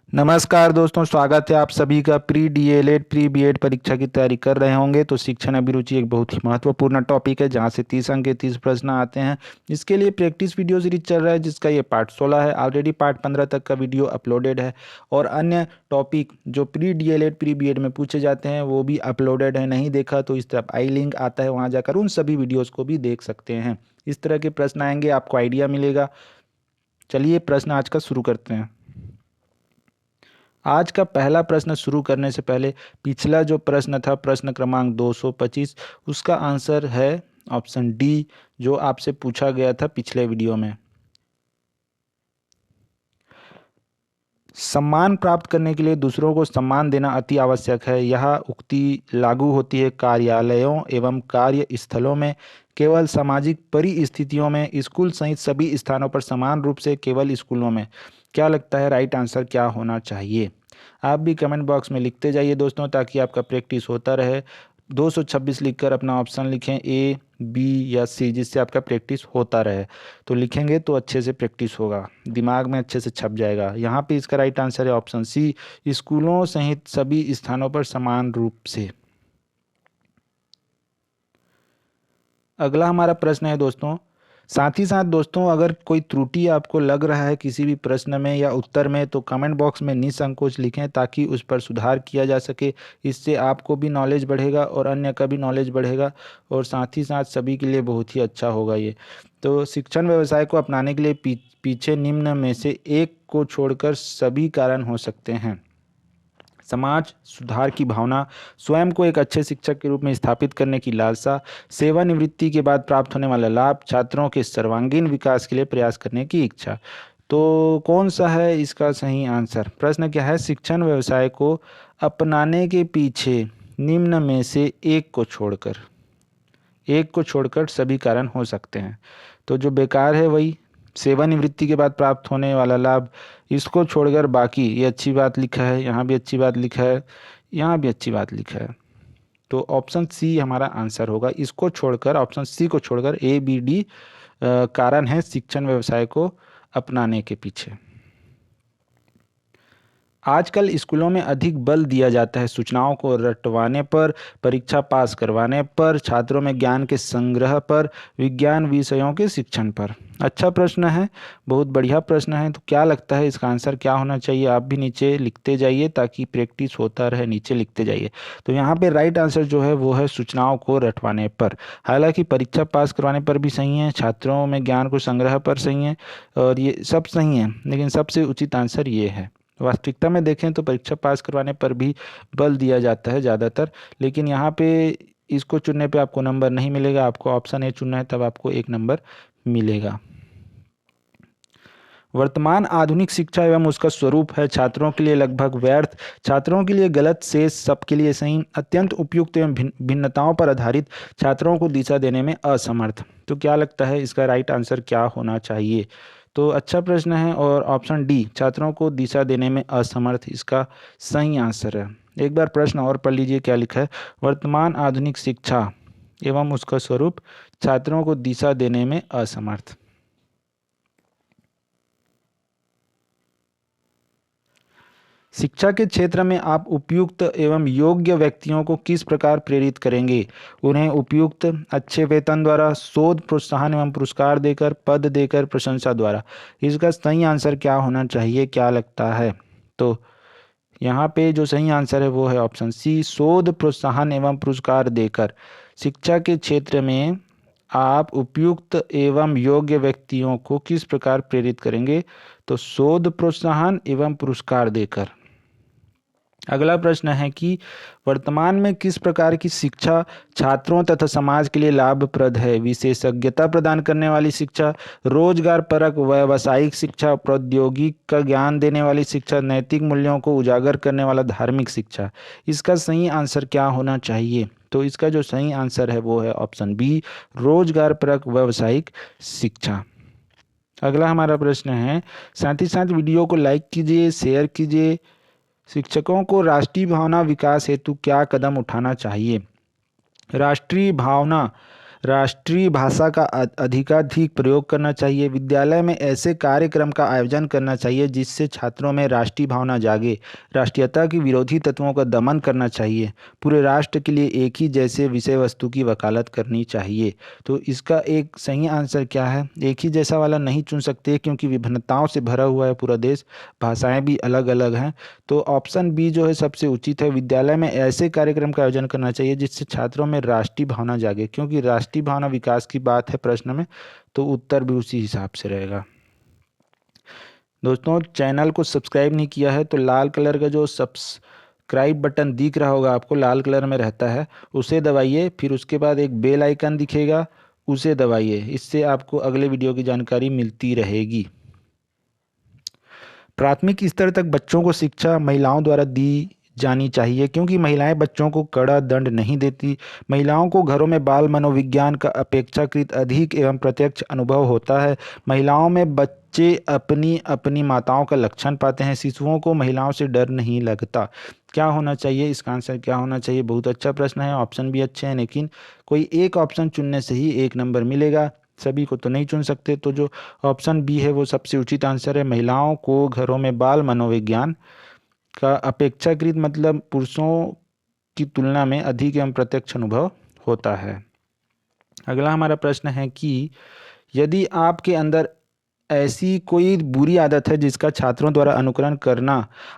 नमस्कार दोस्तों, स्वागत है आप सभी का। प्री डीएलएड प्री बीएड परीक्षा की तैयारी कर रहे होंगे तो शिक्षण अभिरुचि एक बहुत ही महत्वपूर्ण टॉपिक है जहां से 30 अंक के 30 प्रश्न आते हैं। इसके लिए प्रैक्टिस वीडियो सीरीज चल रहा है जिसका ये पार्ट 16 है। ऑलरेडी पार्ट 15 तक का वीडियो अपलोडेड है और अन्य टॉपिक जो प्री डीएलएड प्री बीएड में पूछे जाते हैं वो भी अपलोडेड है। नहीं देखा तो इस तरफ आई लिंक आता है, वहाँ जाकर उन सभी वीडियोज़ को भी देख सकते हैं। इस तरह के प्रश्न आएंगे, आपको आइडिया मिलेगा। चलिए प्रश्न आज का शुरू करते हैं। आज का पहला प्रश्न शुरू करने से पहले पिछला जो प्रश्न था, प्रश्न क्रमांक 225, उसका आंसर है ऑप्शन डी, जो आपसे पूछा गया था पिछले वीडियो में। सम्मान प्राप्त करने के लिए दूसरों को सम्मान देना अति आवश्यक है। यह उक्ति लागू होती है कार्यालयों एवं कार्यस्थलों में, केवल सामाजिक परिस्थितियों में, स्कूल सहित सभी स्थानों पर समान रूप से, केवल स्कूलों में। क्या लगता है राइट आंसर क्या होना चाहिए? आप भी कमेंट बॉक्स में लिखते जाइए दोस्तों, ताकि आपका प्रैक्टिस होता रहे। 226 लिखकर अपना ऑप्शन लिखें, ए बी या सी, जिससे आपका प्रैक्टिस होता रहे। तो लिखेंगे तो अच्छे से प्रैक्टिस होगा, दिमाग में अच्छे से छप जाएगा। यहाँ पे इसका राइट आंसर है ऑप्शन सी, स्कूलों सहित सभी स्थानों पर समान रूप से। अगला हमारा प्रश्न है दोस्तों, साथ ही साथ दोस्तों अगर कोई त्रुटि आपको लग रहा है किसी भी प्रश्न में या उत्तर में तो कमेंट बॉक्स में निसंकोच लिखें, ताकि उस पर सुधार किया जा सके। इससे आपको भी नॉलेज बढ़ेगा और अन्य का भी नॉलेज बढ़ेगा और साथ ही साथ सभी के लिए बहुत ही अच्छा होगा ये। तो शिक्षण व्यवसाय को अपनाने के लिए पीछे निम्न में से एक को छोड़कर सभी कारण हो सकते हैं। समाज सुधार की भावना, स्वयं को एक अच्छे शिक्षक के रूप में स्थापित करने की लालसा, सेवानिवृत्ति के बाद प्राप्त होने वाला लाभ, छात्रों के सर्वांगीण विकास के लिए प्रयास करने की इच्छा। तो कौन सा है इसका सही आंसर? प्रश्न क्या है, शिक्षण व्यवसाय को अपनाने के पीछे निम्न में से एक को छोड़कर सभी कारण हो सकते हैं। तो जो बेकार है वही, सेवानिवृत्ति के बाद प्राप्त होने वाला लाभ, इसको छोड़कर बाकी। ये अच्छी बात लिखा है, यहाँ भी अच्छी बात लिखा है, यहाँ भी अच्छी बात लिखा है। तो ऑप्शन सी हमारा आंसर होगा। इसको छोड़कर, ऑप्शन सी को छोड़कर ए बी डी कारण है शिक्षण व्यवसाय को अपनाने के पीछे। आजकल स्कूलों में अधिक बल दिया जाता है सूचनाओं को रटवाने पर, परीक्षा पास करवाने पर, छात्रों में ज्ञान के संग्रह पर, विज्ञान विषयों के शिक्षण पर। अच्छा प्रश्न है, बहुत बढ़िया प्रश्न है। तो क्या लगता है इसका आंसर क्या होना चाहिए? आप भी नीचे लिखते जाइए ताकि प्रैक्टिस होता रहे, नीचे लिखते जाइए। तो यहाँ पे राइट आंसर जो है वो है सूचनाओं को रटवाने पर। हालांकि परीक्षा पास करवाने पर भी सही है, छात्रों में ज्ञान को संग्रह पर सही है, और ये सब सही है, लेकिन सबसे उचित आंसर ये है। वास्तविकता में देखें तो परीक्षा पास करवाने पर भी बल दिया जाता है ज़्यादातर, लेकिन यहाँ पे इसको चुनने पे आपको नंबर नहीं मिलेगा। आपको ऑप्शन ए चुनना है, तब आपको 1 नंबर मिलेगा। वर्तमान आधुनिक शिक्षा एवं उसका स्वरूप है छात्रों के लिए लगभग व्यर्थ, छात्रों के लिए गलत, शेष सबके लिए सही, अत्यंत उपयुक्त एवं भिन्नताओं पर आधारित, छात्रों को दिशा देने में असमर्थ। तो क्या लगता है इसका राइट आंसर क्या होना चाहिए? तो अच्छा प्रश्न है, और ऑप्शन डी, छात्रों को दिशा देने में असमर्थ, इसका सही आंसर है। एक बार प्रश्न और पढ़ लीजिए, क्या लिखा है? वर्तमान आधुनिक शिक्षा एवं उसका स्वरूप, छात्रों को दिशा देने में असमर्थ। शिक्षा के क्षेत्र में आप उपयुक्त एवं योग्य व्यक्तियों को किस प्रकार प्रेरित करेंगे? उन्हें उपयुक्त, अच्छे वेतन द्वारा, शोध प्रोत्साहन एवं पुरस्कार देकर, पद देकर, प्रशंसा द्वारा। इसका सही आंसर क्या होना चाहिए, क्या लगता है? तो यहाँ पे जो सही आंसर है वो है ऑप्शन सी, शोध प्रोत्साहन एवं पुरस्कार देकर। शिक्षा के क्षेत्र में आप उपयुक्त एवं योग्य व्यक्तियों को किस प्रकार प्रेरित करेंगे? तो शोध प्रोत्साहन एवं पुरस्कार देकर। अगला प्रश्न है कि वर्तमान में किस प्रकार की शिक्षा छात्रों तथा समाज के लिए लाभप्रद है? विशेषज्ञता प्रदान करने वाली शिक्षा, रोजगार परक व्यावसायिक शिक्षा, प्रौद्योगिक का ज्ञान देने वाली शिक्षा, नैतिक मूल्यों को उजागर करने वाला धार्मिक शिक्षा। इसका सही आंसर क्या होना चाहिए? तो इसका जो सही आंसर है वो है ऑप्शन बी, रोजगार परक व्यावसायिक शिक्षा। अगला हमारा प्रश्न है, साथ ही साथ वीडियो को लाइक कीजिए, शेयर कीजिए। शिक्षकों को राष्ट्रीय भावना विकास हेतु क्या कदम उठाना चाहिए? राष्ट्रीय भावना राष्ट्रीय भाषा का अधिकाधिक प्रयोग करना चाहिए। विद्यालय में ऐसे कार्यक्रम का आयोजन करना चाहिए जिससे छात्रों में राष्ट्रीय भावना जागे। राष्ट्रीयता की विरोधी तत्वों का दमन करना चाहिए। पूरे राष्ट्र के लिए एक ही जैसे विषय वस्तु की वकालत करनी चाहिए। तो इसका एक सही आंसर क्या है? एक ही जैसा वाला नहीं चुन सकते क्योंकि विभिन्नताओं से भरा हुआ है पूरा देश, भाषाएं भी अलग अलग हैं। तो ऑप्शन बी जो है सबसे उचित है। विद्यालय में ऐसे कार्यक्रम का आयोजन करना चाहिए जिससे छात्रों में राष्ट्रीय भावना जागे, क्योंकि राष्ट्रीय भावना विकास की बात है प्रश्न में, तो उत्तर भी उसी हिसाब से रहेगा। दोस्तों, चैनल को सब्सक्राइब नहीं किया है तो लाल कलर का जो सब्सक्राइब बटन दिख रहा होगा आपको, लाल कलर में रहता है, उसे दबाइए। फिर उसके बाद एक बेल आइकन दिखेगा, उसे दबाइए। इससे आपको अगले वीडियो की जानकारी मिलती रहेगी। प्राथमिक स्तर तक बच्चों को शिक्षा महिलाओं द्वारा दी जानी चाहिए, क्योंकि महिलाएं बच्चों को कड़ा दंड नहीं देती। महिलाओं को घरों में बाल मनोविज्ञान का अपेक्षाकृत अधिक एवं प्रत्यक्ष अनुभव होता है। महिलाओं में बच्चे अपनी अपनी माताओं का लक्षण पाते हैं। शिशुओं को महिलाओं से डर नहीं लगता। क्या होना चाहिए? इसका आंसर क्या होना चाहिए? बहुत अच्छा प्रश्न है। ऑप्शन भी अच्छे हैं, लेकिन कोई एक ऑप्शन चुनने से ही एक नंबर मिलेगा, सभी को तो नहीं चुन सकते। तो जो ऑप्शन बी है वो सबसे उचित आंसर है। महिलाओं को घरों में बाल मनोविज्ञान का अपेक्षाकृत मतलब पुरुषों की तुलना में अधिक एवं प्रत्यक्ष अनुभव होता है। अगला हमारा प्रश्न है कि यदि आपके अंदर ऐसी कोई बुरी आदत है जिसका छात्रों द्वारा अनुकरण करना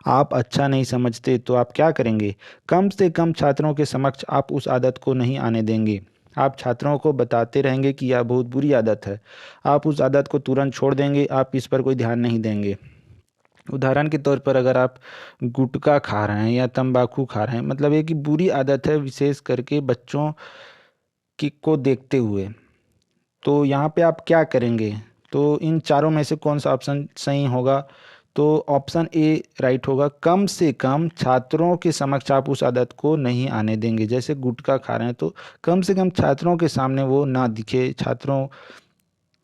आप अच्छा नहीं समझते, तो आप क्या करेंगे? कम से कम छात्रों के समक्ष आप उस आदत को नहीं आने देंगे। आप छात्रों को बताते रहेंगे कि यह बहुत बुरी आदत है। आप उस आदत को तुरंत छोड़ देंगे, आप इस पर कोई ध्यान नहीं देंगे। उदाहरण के तौर पर अगर आप गुटखा खा रहे हैं या तंबाकू खा रहे हैं, मतलब ये कि बुरी आदत है, विशेष करके बच्चों की को देखते हुए, तो यहाँ पे आप क्या करेंगे? तो इन चारों में से कौन सा ऑप्शन सही होगा? तो ऑप्शन ए राइट होगा। कम से कम छात्रों के समक्ष आप उस आदत को नहीं आने देंगे। जैसे गुटखा खा रहे हैं तो कम से कम छात्रों के सामने वो ना दिखे, छात्रों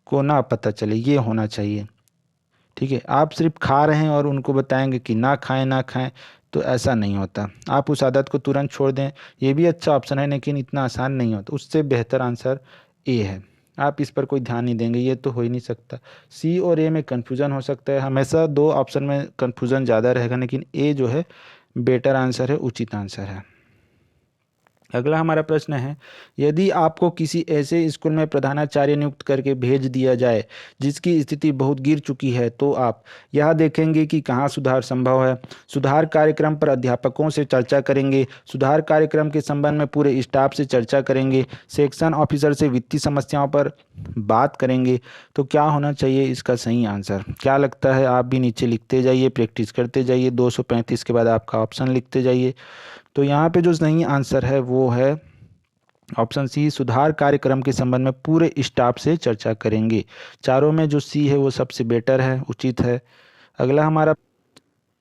को ना पता चले, ये होना चाहिए। ठीक है, आप सिर्फ खा रहे हैं और उनको बताएंगे कि ना खाएं ना खाएं, तो ऐसा नहीं होता। आप उस आदत को तुरंत छोड़ दें, ये भी अच्छा ऑप्शन है, लेकिन इतना आसान नहीं होता। उससे बेहतर आंसर ए है। आप इस पर कोई ध्यान नहीं देंगे, ये तो हो ही नहीं सकता। सी और ए में कन्फ्यूज़न हो सकता है, हमेशा दो ऑप्शन में कन्फ्यूज़न ज़्यादा रहेगा, लेकिन ए जो है बेटर आंसर है, उचित आंसर है। अगला हमारा प्रश्न है, यदि आपको किसी ऐसे स्कूल में प्रधानाचार्य नियुक्त करके भेज दिया जाए जिसकी स्थिति बहुत गिर चुकी है, तो आप यह देखेंगे कि कहाँ सुधार संभव है। सुधार कार्यक्रम पर अध्यापकों से चर्चा करेंगे। सुधार कार्यक्रम के संबंध में पूरे स्टाफ से चर्चा करेंगे। सेक्शन ऑफिसर से वित्तीय समस्याओं पर बात करेंगे। तो क्या होना चाहिए इसका सही आंसर? क्या लगता है? आप भी नीचे लिखते जाइए, प्रैक्टिस करते जाइए, 235 के बाद आपका ऑप्शन लिखते जाइए। तो यहाँ पे जो सही आंसर है वो है ऑप्शन सी, सुधार कार्यक्रम के संबंध में पूरे स्टाफ से चर्चा करेंगे। चारों में जो सी है वो सबसे बेटर है, उचित है। अगला हमारा,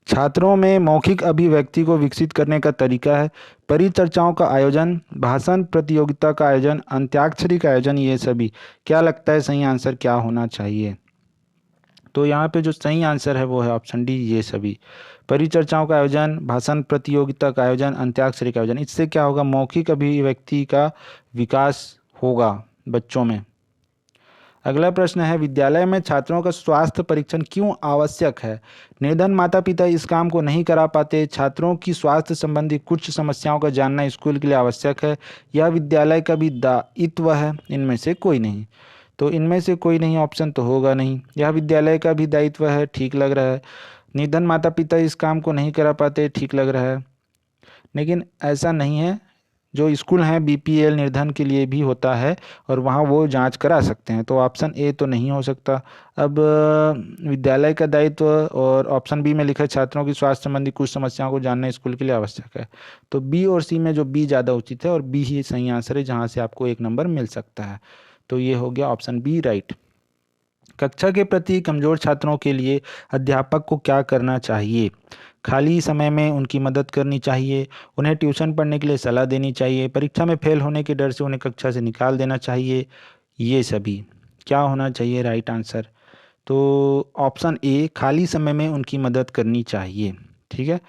छात्रों में मौखिक अभिव्यक्ति को विकसित करने का तरीका है परिचर्चाओं का आयोजन, भाषण प्रतियोगिता का आयोजन, अंत्याक्षरी का आयोजन, ये सभी। क्या लगता है सही आंसर क्या होना चाहिए? तो यहाँ पे जो सही आंसर है वो है ऑप्शन डी, ये सभी। परिचर्चाओं का आयोजन, भाषण प्रतियोगिता का आयोजन, अंत्याक्षरी का आयोजन, इससे क्या होगा? मौखिक अभिव्यक्ति का विकास होगा बच्चों में। अगला प्रश्न है, विद्यालय में छात्रों का स्वास्थ्य परीक्षण क्यों आवश्यक है? निर्धन माता पिता इस काम को नहीं करा पाते। छात्रों की स्वास्थ्य संबंधी कुछ समस्याओं का जानना स्कूल के लिए आवश्यक है। यह विद्यालय का भी दायित्व है। इनमें से कोई नहीं। तो इनमें से कोई नहीं ऑप्शन तो होगा नहीं। यह विद्यालय का भी दायित्व है, ठीक लग रहा है। निर्धन माता पिता इस काम को नहीं करा पाते, ठीक लग रहा है, लेकिन ऐसा नहीं है। जो स्कूल हैं बीपीएल निर्धन के लिए भी होता है और वहाँ वो जांच करा सकते हैं। तो ऑप्शन ए तो नहीं हो सकता। अब विद्यालय का दायित्व और ऑप्शन बी में लिखा है छात्रों की स्वास्थ्य संबंधी कुछ समस्याओं को जानना स्कूल के लिए आवश्यक है। तो बी और सी में जो बी ज़्यादा उचित है और बी ही सही आंसर है, जहाँ से आपको एक नंबर मिल सकता है। तो ये हो गया ऑप्शन बी राइट। कक्षा के प्रति कमजोर छात्रों के लिए अध्यापक को क्या करना चाहिए? खाली समय में उनकी मदद करनी चाहिए, उन्हें ट्यूशन पढ़ने के लिए सलाह देनी चाहिए, परीक्षा में फेल होने के डर से उन्हें कक्षा से निकाल देना चाहिए, ये सभी। क्या होना चाहिए राइट आंसर? तो ऑप्शन ए, खाली समय में उनकी मदद करनी चाहिए। ठीक है,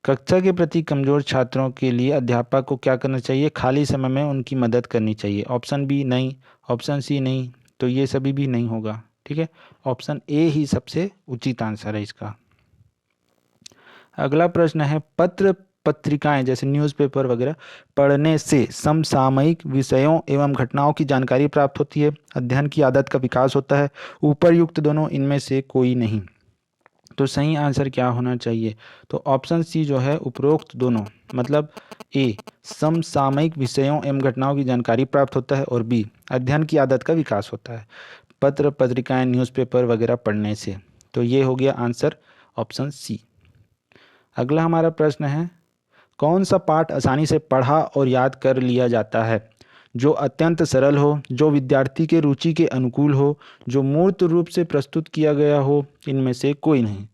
कक्षा के प्रति कमज़ोर छात्रों के लिए अध्यापक को क्या करना चाहिए? खाली समय में उनकी मदद करनी चाहिए। ऑप्शन बी नहीं, ऑप्शन सी नहीं, तो ये सभी भी नहीं होगा। ठीक है, ऑप्शन ए ही सबसे उचित आंसर है इसका। अगला प्रश्न है, पत्र पत्रिकाएं जैसे न्यूज़पेपर वगैरह पढ़ने से समसामयिक विषयों एवं घटनाओं की जानकारी प्राप्त होती है, अध्ययन की आदत का विकास होता है, ऊपर्युक्त दोनों इनमें से कोई नहीं। तो सही आंसर क्या होना चाहिए? तो ऑप्शन सी जो है उपरोक्त दोनों, मतलब ए समसामयिक विषयों एवं घटनाओं की जानकारी प्राप्त होता है और बी अध्ययन की आदत का विकास होता है पत्र पत्रिकाएं न्यूज़पेपर वगैरह पढ़ने से। तो ये हो गया आंसर ऑप्शन सी। अगला हमारा प्रश्न है, कौन सा पाठ आसानी से पढ़ा और याद कर लिया जाता है? जो अत्यंत सरल हो, जो विद्यार्थी के रुचि के अनुकूल हो, जो मूर्त रूप से प्रस्तुत किया गया हो, इनमें से कोई नहीं।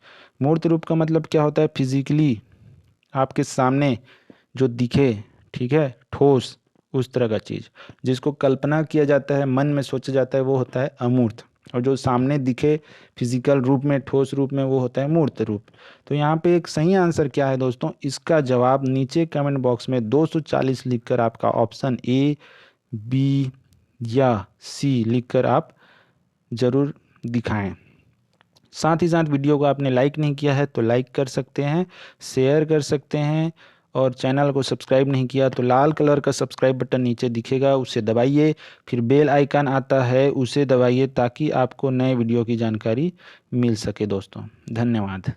मूर्त रूप का मतलब क्या होता है? फिजिकली आपके सामने जो दिखे, ठीक है, ठोस, उस तरह का चीज़। जिसको कल्पना किया जाता है, मन में सोचा जाता है, वो होता है अमूर्त। और जो सामने दिखे फिजिकल रूप में, ठोस रूप में, वो होता है मूर्त रूप। तो यहाँ पे एक सही आंसर क्या है दोस्तों? इसका जवाब नीचे कमेंट बॉक्स में 240 लिखकर आपका ऑप्शन ए, बी या सी लिखकर आप ज़रूर दिखाएं। साथ ही साथ वीडियो को आपने लाइक नहीं किया है तो लाइक कर सकते हैं, शेयर कर सकते हैं, और चैनल को सब्सक्राइब नहीं किया तो लाल कलर का सब्सक्राइब बटन नीचे दिखेगा, उसे दबाइए। फिर बेल आइकन आता है, उसे दबाइए ताकि आपको नए वीडियो की जानकारी मिल सके दोस्तों। धन्यवाद।